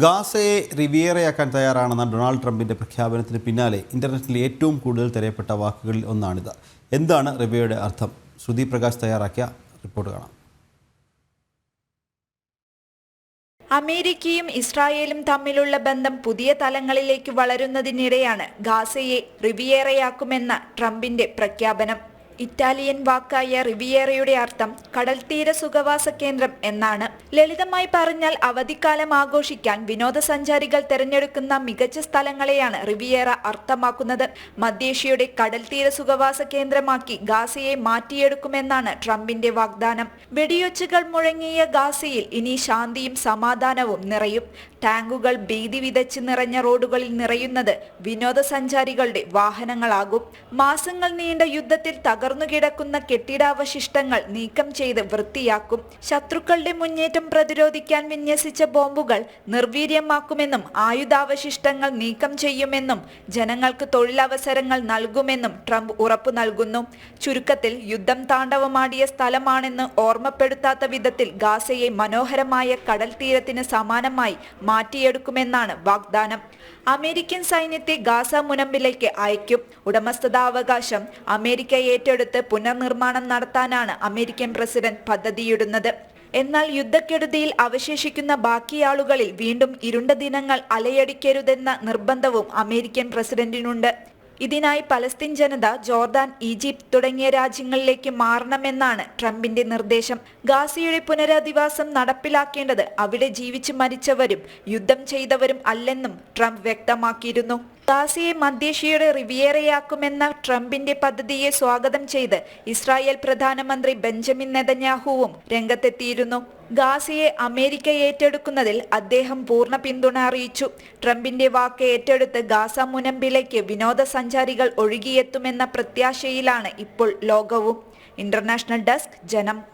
ഗാസയെ റിവിയേറയാക്കാൻ തയ്യാറാണെന്ന Donald ട്രംപിന്റെ പ്രഖ്യാപനത്തിന് പിന്നാലെ ഇന്റർനെറ്റിൽ ഏറ്റവും കൂടുതൽ തിരയപ്പെട്ട വാക്കുകളിൽ ഒന്നാണിത്. എന്താണ് റിവിയയുടെ അർത്ഥം? ശ്രുതി പ്രകാശ് തയ്യാറാക്കിയ റിപ്പോർട്ട് കാണാം. അമേരിക്കയും ഇസ്രായേലും തമ്മിലുള്ള ബന്ധം പുതിയ തലങ്ങളിലേക്ക് വളരുന്നതിനിടെയാണ് ഗാസയെ റിവിയേറയാക്കുമെന്ന ട്രംപിന്റെ പ്രഖ്യാപനം. ഇറ്റാലിയൻ വാക്കായ റിവിയേറയുടെ അർത്ഥം കടൽത്തീര സുഖവാസ കേന്ദ്രം എന്നാണ്. ലളിതമായി പറഞ്ഞാൽ അവധിക്കാലം ആഘോഷിക്കാൻ വിനോദസഞ്ചാരികൾ തിരഞ്ഞെടുക്കുന്ന മികച്ച സ്ഥലങ്ങളെയാണ് റിവിയേറ അർത്ഥമാക്കുന്നത്. മധ്യേഷ്യയുടെ കടൽത്തീര സുഖവാസ കേന്ദ്രമാക്കി ഗാസയെ മാറ്റിയെടുക്കുമെന്നാണ് ട്രംപിന്റെ വാഗ്ദാനം. വെടിയൊച്ചകൾ മുഴങ്ങിയ ഗാസയിൽ ഇനി ശാന്തിയും സമാധാനവും നിറയും. ടാങ്കുകൾ ഭീതി വിതച്ച് നിറഞ്ഞ റോഡുകളിൽ നിറയുന്നത് വിനോദസഞ്ചാരികളുടെ വാഹനങ്ങളാകും. മാസങ്ങൾ നീണ്ട യുദ്ധത്തിൽ തകർന്നു കിടക്കുന്ന കെട്ടിടാവശിഷ്ടങ്ങൾ നീക്കം ചെയ്ത് വൃത്തിയാക്കും. ശത്രുക്കളുടെ മുന്നേറ്റം പ്രതിരോധിക്കാൻ വിന്യസിച്ച ബോംബുകൾ നിർവീര്യമാക്കുമെന്നും ആയുധാവശിഷ്ടങ്ങൾ നീക്കം ചെയ്യുമെന്നും ജനങ്ങൾക്ക് തൊഴിലവസരങ്ങൾ നൽകുമെന്നും ട്രംപ് ഉറപ്പു നൽകുന്നു. ചുരുക്കത്തിൽ യുദ്ധം താണ്ഡവമാടിയ സ്ഥലമാണെന്ന് ഓർമ്മപ്പെടുത്താത്ത വിധത്തിൽ ഗാസയെ മനോഹരമായ കടൽ തീരത്തിന് സമാനമായി മാറ്റിയെടുക്കുമെന്നാണ് വാഗ്ദാനം. അമേരിക്കൻ സൈന്യത്തെ ഗാസ മുനമ്പിലേക്ക് അയക്കും. ഉടമസ്ഥതാവകാശം അമേരിക്ക ഏറ്റെടുത്ത് പുനർനിർമ്മാണം നടത്താനാണ് അമേരിക്കൻ പ്രസിഡന്റ് പദ്ധതിയിടുന്നത്. എന്നാൽ യുദ്ധക്കെടുതിയിൽ അവശേഷിക്കുന്ന ബാക്കിയാളുകളിൽ വീണ്ടും ഇരുണ്ട ദിനങ്ങൾ അലയടിക്കരുതെന്ന നിർബന്ധവും അമേരിക്കൻ പ്രസിഡന്റിനുണ്ട്. ഇതിനായി പലസ്തീൻ ജനത ജോർദാൻ, ഈജിപ്ത് തുടങ്ങിയ രാജ്യങ്ങളിലേക്ക് മാറണമെന്നാണ് ട്രംപിന്റെ നിർദ്ദേശം. ഗാസയുടെ പുനരധിവാസം നടപ്പിലാക്കേണ്ടത് അവിടെ ജീവിച്ചു മരിച്ചവരും യുദ്ധം ചെയ്തവരും അല്ലെന്നും ട്രംപ് വ്യക്തമാക്കിയിരുന്നു. ഗാസയെ മധ്യേഷ്യയുടെ റിവിയേറയാക്കുമെന്ന ട്രംപിന്റെ പദ്ധതിയെ സ്വാഗതം ചെയ്ത് ഇസ്രായേൽ പ്രധാനമന്ത്രി ബെഞ്ചമിൻ നെതന്യാഹുവും രംഗത്തെത്തിയിരുന്നു. ഗാസയെ അമേരിക്ക ഏറ്റെടുക്കുന്നതിൽ അദ്ദേഹം പൂർണ്ണ പിന്തുണ അറിയിച്ചു. ട്രംപിന്റെ വാക്ക് ഏറ്റെടുത്ത് ഗാസ മുനമ്പിലേക്ക് വിനോദസഞ്ചാരികൾ ഒഴുകിയെത്തുമെന്ന പ്രത്യാശയിലാണ് ഇപ്പോൾ ലോകവും. ഇന്റർനാഷണൽ ഡെസ്ക്, ജനം.